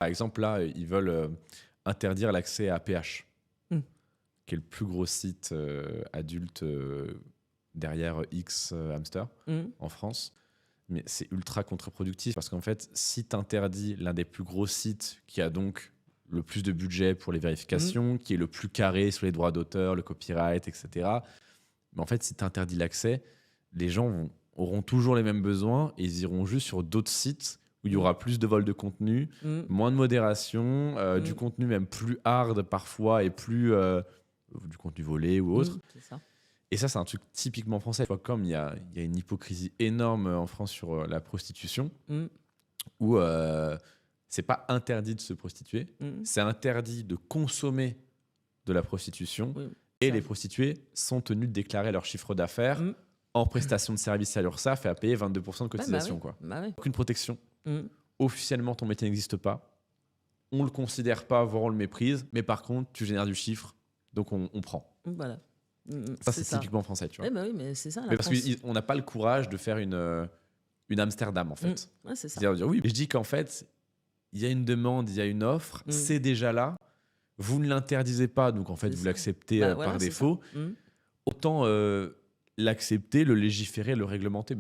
Par exemple, là, ils veulent interdire l'accès à PH, Mmh. qui est le plus gros site adulte derrière X Hamster Mmh. en France. Mais c'est ultra contre-productif parce qu'en fait, si tu interdis l'un des plus gros sites qui a donc le plus de budget pour les Mmh. vérifications, qui est le plus carré sur les droits d'auteur, le copyright, etc. Mais en fait, si tu interdis l'accès, les gens auront toujours les mêmes besoins et ils iront juste sur d'autres sites où il y Mmh. aura plus de vol de contenu, Mmh. moins de modération, du Mmh. contenu même plus hard parfois et plus du contenu volé ou autre. C'est ça. Et ça, c'est un truc typiquement français. Tu vois, comme il y a une hypocrisie énorme en France sur la prostitution, Mmh. où c'est pas interdit de se prostituer, Mmh. c'est interdit de consommer de la prostitution. Oui, Et ça. les prostituées sont tenues de déclarer leur chiffre d'affaires Mmh. en prestation de service à l'URSSAF et à payer 22% de Ouais, cotisation. oui. Quoi. Bah oui. Aucune protection. Mmh. Officiellement, ton métier n'existe pas. On le considère pas, voire on le méprise. Mais par contre, tu génères du chiffre, donc on prend. Voilà. Ça, c'est typiquement français, tu vois. Eh bah oui, mais c'est ça, la Mais parce France. qu'on n'a pas le courage de faire une Amsterdam, en fait. Ouais, c'est ça. C'est-à-dire dire oui, mais je dis qu'en fait, il y a une demande, il y a une offre, c'est déjà là. Vous ne l'interdisez pas, donc en fait, C'est vous ça. l'acceptez Bah voilà, par c'est ça. défaut. Mmh. Autant l'accepter, le légiférer, le réglementer.